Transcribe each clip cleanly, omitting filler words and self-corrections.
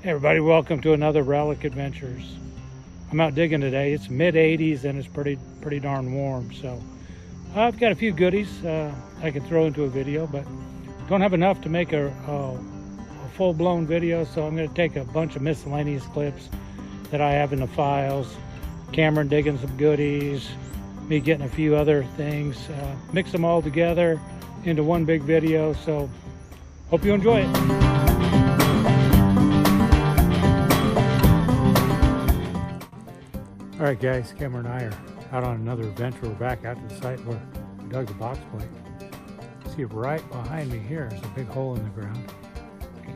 Hey everybody, welcome to another Relic Adventures. I'm out digging today. It's mid 80s and it's pretty darn warm. So I've got a few goodies I can throw into a video, but don't have enough to make a full-blown video. So I'm going to take a bunch of miscellaneous clips that I have in the files. Cameron digging some goodies, me getting a few other things, mix them all together into one big video. So hope you enjoy it. All right, guys, Cameron and I are out on another adventure. We're back out to the site where we dug the box plate. See, right behind me here is a big hole in the ground.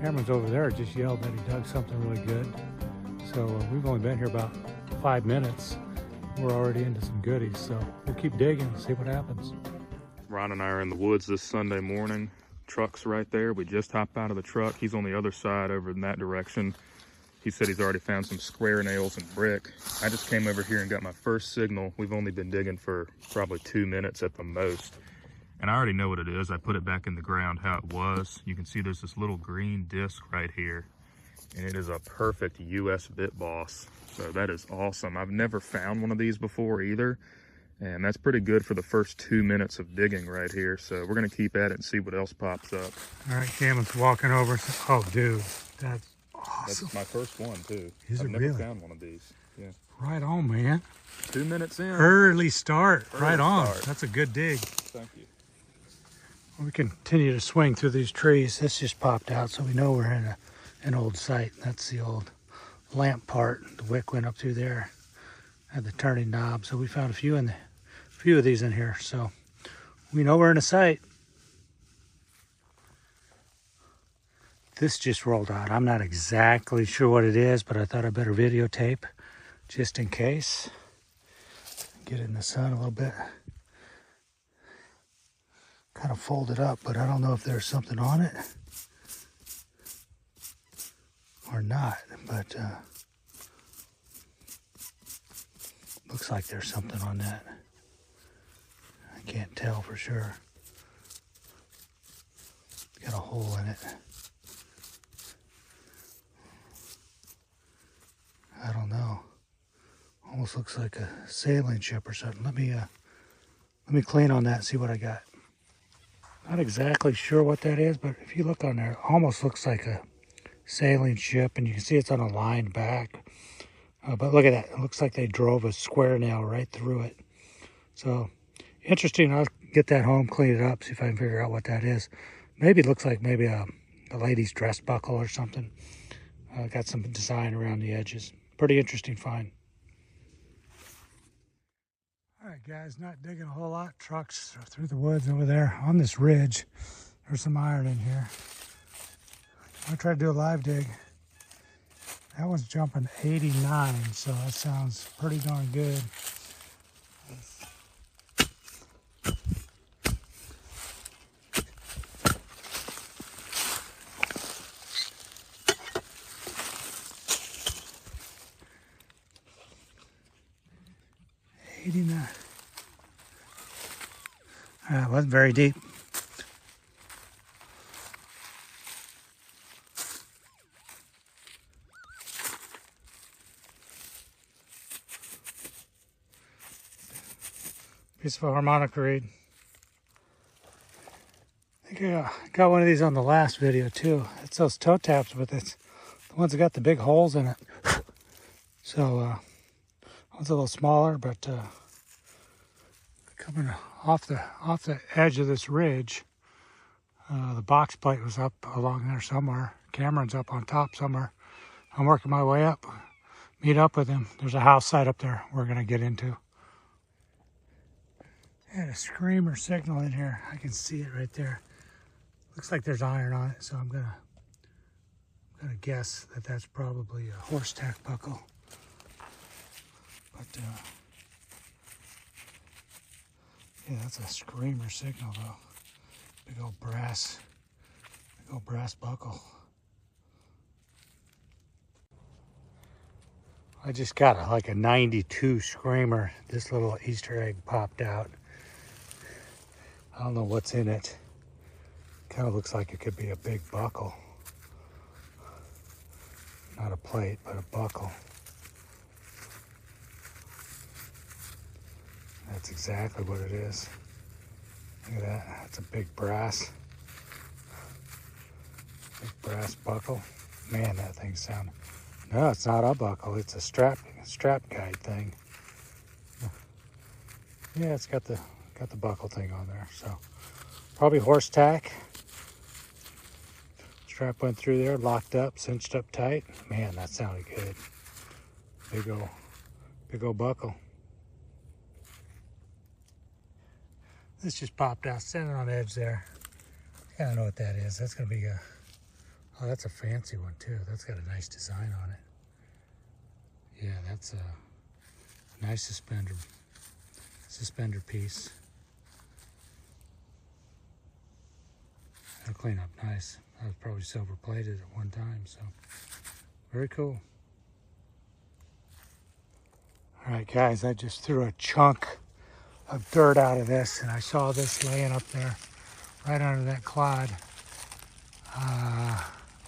Cameron's over there just yelled that he dug something really good. So we've only been here about 5 minutes. We're already into some goodies, so we'll keep digging and see what happens. Ron and I are in the woods this Sunday morning. Truck's right there. We just hopped out of the truck. He's on the other side over in that direction. He said he's already found some square nails and brick. I just came over here and got my first signal. We've only been digging for probably 2 minutes at the most. And I already know what it is. I put it back in the ground how it was. You can see there's this little green disc right here. And it is a perfect US bit boss. So that is awesome. I've never found one of these before either. And that's pretty good for the first 2 minutes of digging right here. So we're gonna keep at it and see what else pops up. All right, Cameron's walking over. Oh, dude, that's awesome. That's my first one too. I've never found one of these. Yeah. Right on, man. 2 minutes in. Early start. Early right on. start. That's a good dig. Thank you. We continue to swing through these trees. This just popped out, so we know we're in an old site. That's the old lamp part. The wick went up through there. Had the turning knob, so we found a few of these in here. So we know we're in a site. This just rolled out. I'm not exactly sure what it is, but I thought I better videotape just in case. Get in the sun a little bit. Kind of folded up, but I don't know if there's something on it or not, but looks like there's something on that. I can't tell for sure. Got a hole in it. I don't know. Almost looks like a sailing ship or something. Let me clean on that and see what I got. Not exactly sure what that is, but if you look on there, it almost looks like a sailing ship, and you can see it's on a line back. But look at that. It looks like they drove a square nail right through it. So interesting. I'll get that home, clean it up, see if I can figure out what that is. Maybe it looks like maybe a lady's dress buckle or something. Got some design around the edges. Pretty interesting find. All right, guys, not digging a whole lot. Trucks through the woods over there on this ridge. There's some iron in here. I'll try to do a live dig. That one's jumping 89, so that sounds pretty darn good. It wasn't very deep. Piece of a harmonica reed. I think I got one of these on the last video too. It's those toe taps, but it's the ones that got the big holes in it. So one's a little smaller, but coming off the edge of this ridge. The box plate was up along there somewhere. Cameron's up on top somewhere. I'm working my way up. Meet up with him. There's a house site up there we're gonna get into. Had a screamer signal in here. I can see it right there. Looks like there's iron on it, so I'm gonna guess that that's probably a horse tack buckle. But yeah, that's a screamer signal though. Big old brass buckle. I just got like a 92 screamer. This little Easter egg popped out. I don't know what's in it. Kind of looks like it could be a big buckle. Not a plate, but a buckle. That's exactly what it is. Look at that. That's a big brass buckle. Man, that thing sounds. No, it's not a buckle. It's a strap guide thing. Yeah, it's got the buckle thing on there. So probably horse tack. Strap went through there, locked up, cinched up tight. Man, that sounded good. Big old buckle. This just popped out, standing on the edge there. I don't know what that is. That's gonna be a. Oh, that's a fancy one too. That's got a nice design on it. Yeah, that's a nice suspender piece. That'll clean up nice. That was probably silver plated at one time, so very cool. All right, guys, I just threw a chunk of dirt out of this, and I saw this laying up there right under that clod.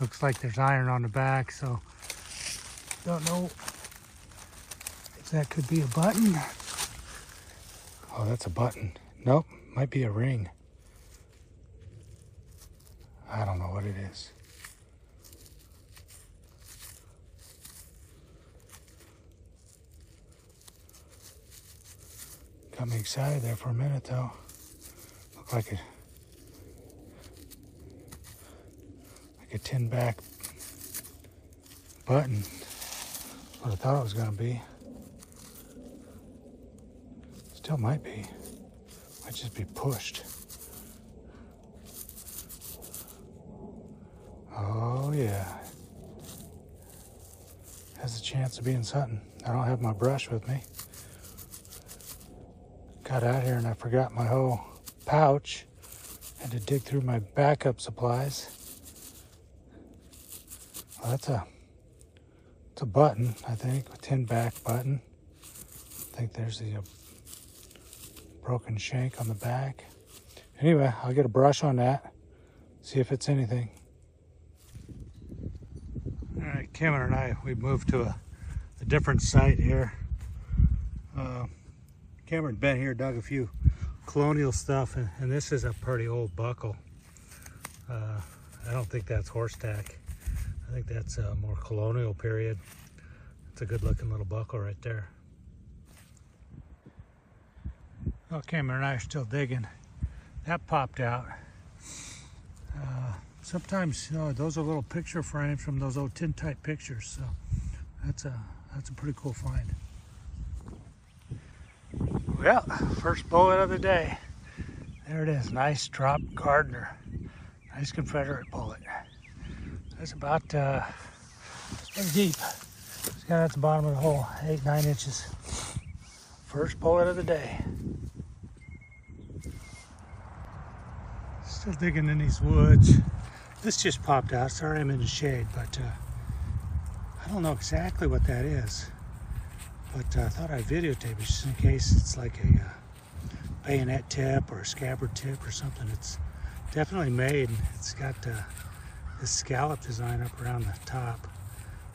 Looks like there's iron on the back, so don't know if that could be a button. Oh, that's a button. Nope, might be a ring. I don't know what it is. Got me excited there for a minute though. Looked like a tin back button. What I thought it was gonna be. Still might be. Might just be pushed. Oh yeah. Has a chance of being something. I don't have my brush with me. Got out here and I forgot my whole pouch. Had to dig through my backup supplies. Well, it's a button, I think, a tin back button. I think there's the broken shank on the back. Anyway, I'll get a brush on that, see if it's anything. All right, Cameron and I, we moved to a different site here. Cameron's been here, dug a few colonial stuff, and this is a pretty old buckle. I don't think that's horse tack. I think that's a more colonial period. It's a good looking little buckle right there. Well, Cameron and I are still digging. That popped out. Sometimes, you know, those are little picture frames from those old tin type pictures. So that's a pretty cool find. Well, first bullet of the day. There it is, nice drop Gardner. Nice Confederate bullet. That's about, it's pretty deep. It's got at the bottom of the hole, 8-9 inches. First bullet of the day. Still digging in these woods. This just popped out. Sorry I'm in the shade, but I don't know exactly what that is. But I thought I'd videotape it just in case it's like a bayonet tip or a scabbard tip or something. It's definitely made. It's got this scallop design up around the top.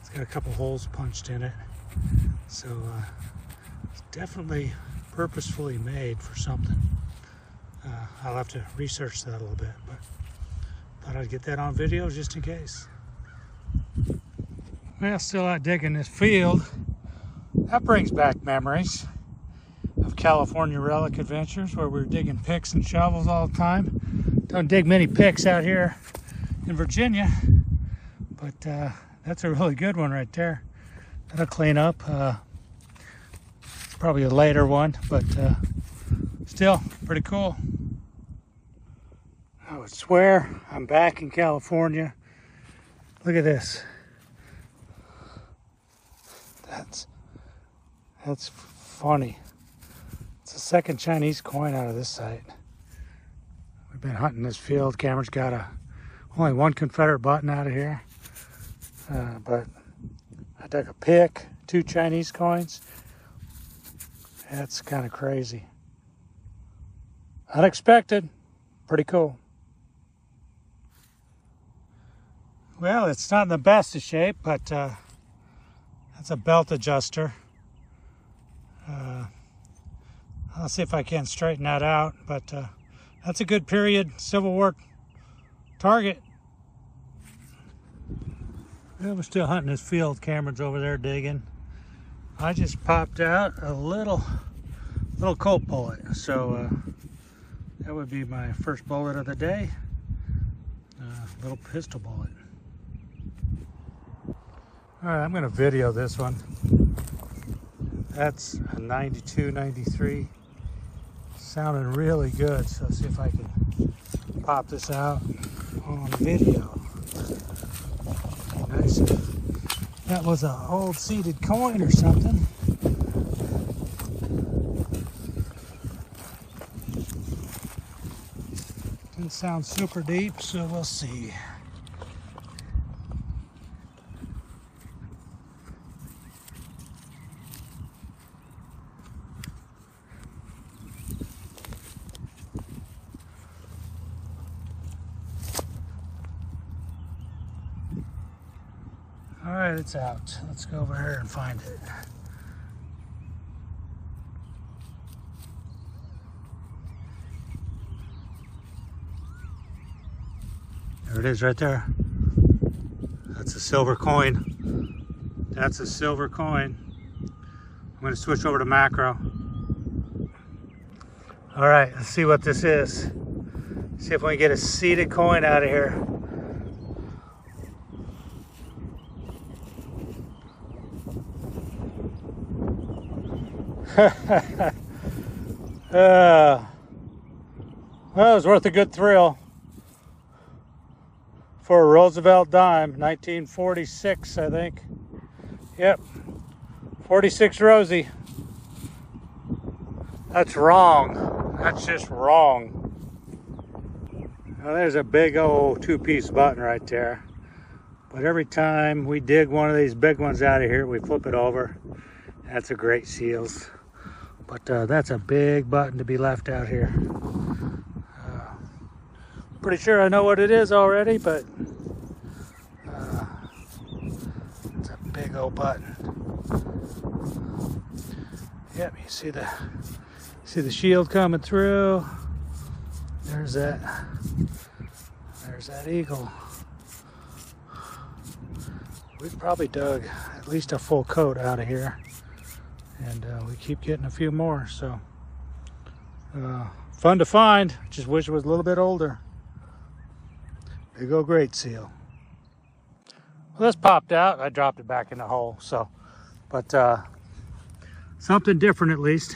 It's got a couple holes punched in it. So it's definitely purposefully made for something. I'll have to research that a little bit, but thought I'd get that on video just in case. Well, still out digging this field. That brings back memories of California Relic Adventures, where we were digging picks and shovels all the time. Don't dig many picks out here in Virginia, but that's a really good one right there. That'll clean up. Probably a later one, but still pretty cool. I would swear I'm back in California. Look at this. That's funny. It's the second Chinese coin out of this site. We've been hunting this field. Cameron's got only one Confederate button out of here. But I dug a pick, 2 Chinese coins. That's kind of crazy. Unexpected. Pretty cool. Well, it's not in the best of shape, but That's a belt adjuster. I'll see if I can straighten that out, but that's a good period Civil War target. Yeah, we're still hunting this field. Cameron's over there digging. I just popped out a little Colt bullet, so that would be my first bullet of the day. Little pistol bullet. All right, I'm going to video this one. That's a 92, 93. Sounding really good, so see if I can pop this out on video. Nice. That was an old seeded coin or something. Didn't sound super deep, so we'll see. All right, it's out. Let's go over here and find it. There it is right there. That's a silver coin. That's a silver coin. I'm going to switch over to macro. All right, let's see what this is. See if we can get a seeded coin out of here. Well, it was worth a good thrill for a Roosevelt dime, 1946, I think. Yep, 46 Rosie. That's wrong. That's just wrong. Now there's a big old two-piece button right there. But every time we dig one of these big ones out of here, we flip it over. That's a great seals. But that's a big button to be left out here. Pretty sure I know what it is already, but it's a big old button. Yep, you see the shield coming through. There's that eagle. We've probably dug at least a full coat out of here. And we keep getting a few more, so fun to find. Just wish it was a little bit older. Big old great seal. Well, this popped out. I dropped it back in the hole. So, but something different at least.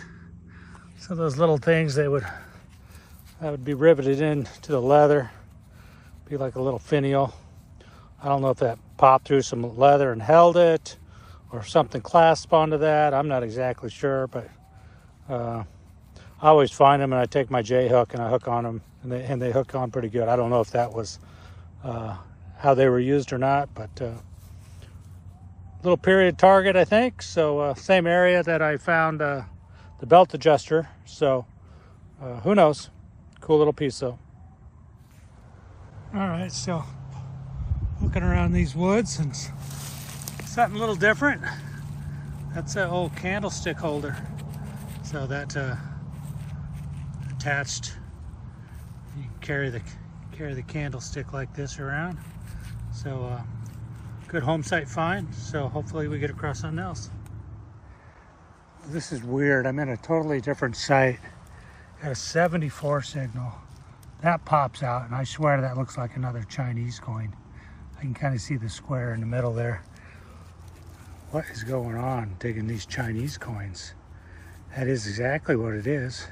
So those little things that would be riveted into the leather, be like a little finial. I don't know if that popped through some leather and held it, or something clasped onto that. I'm not exactly sure, but I always find them and I take my J hook and I hook on them, and they hook on pretty good. I don't know if that was how they were used or not, but little period target, I think. So same area that I found the belt adjuster. So who knows? Cool little piece though. All right, so looking around these woods and something a little different. That's an old candlestick holder. So that attached, you can carry the candlestick like this around. So good home site find. So hopefully we get across something else. This is weird. I'm in a totally different site. Got a 74 signal. That pops out, and I swear that looks like another Chinese coin. I can kind of see the square in the middle there. What is going on digging these Chinese coins? That is exactly what it is.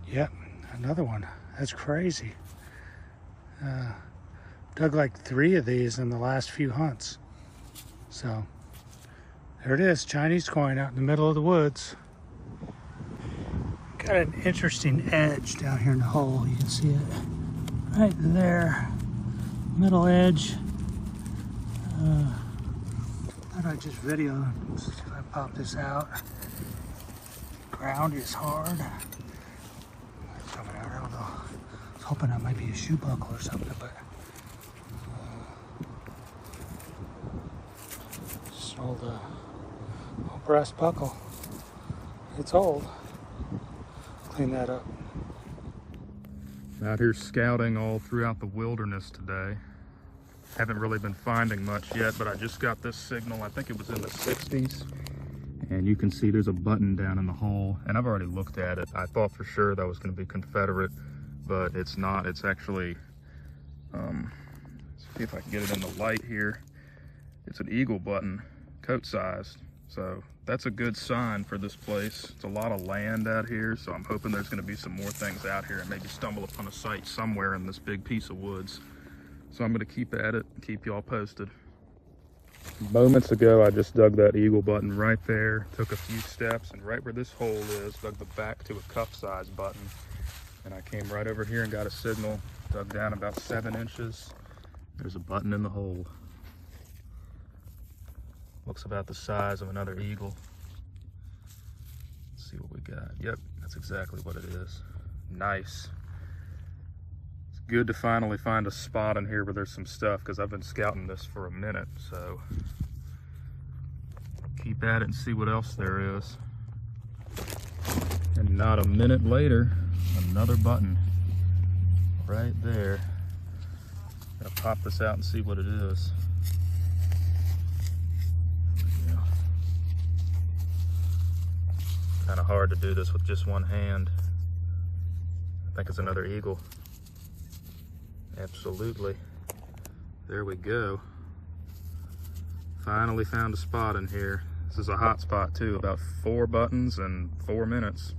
Yep, another one. That's crazy. Dug like 3 of these in the last few hunts. So there it is, Chinese coin out in the middle of the woods. Got an interesting edge down here in the hole. You can see it right there. Middle edge. Thought I'd just video. See if I pop this out. Ground is hard. Coming out, I don't know. I was hoping that might be a shoe buckle or something, but Old, old brass buckle. It's old. Clean that up. Out here scouting all throughout the wilderness today. Haven't really been finding much yet, but I just got this signal. I think it was in the 60s. And you can see there's a button down in the hole. And I've already looked at it. I thought for sure that was going to be Confederate, but it's not. It's actually, let's see if I can get it in the light here. It's an eagle button, coat sized. So that's a good sign for this place. It's a lot of land out here, so I'm hoping there's going to be some more things out here and maybe stumble upon a site somewhere in this big piece of woods. So I'm going to keep at it and keep y'all posted. Moments ago, I just dug that eagle button right there, took a few steps, and right where this hole is, dug the back to a cup size button. And I came right over here and got a signal, dug down about 7 inches. There's a button in the hole. Looks about the size of another eagle. Let's see what we got. Yep, that's exactly what it is. Nice. It's good to finally find a spot in here where there's some stuff, because I've been scouting this for a minute, so keep at it and see what else there is. And not a minute later, another button right there. Gonna pop this out and see what it is. Kind of hard to do this with just one hand. I think it's another eagle. Absolutely. There we go. Finally found a spot in here. This is a hot spot too, about 4 buttons in 4 minutes.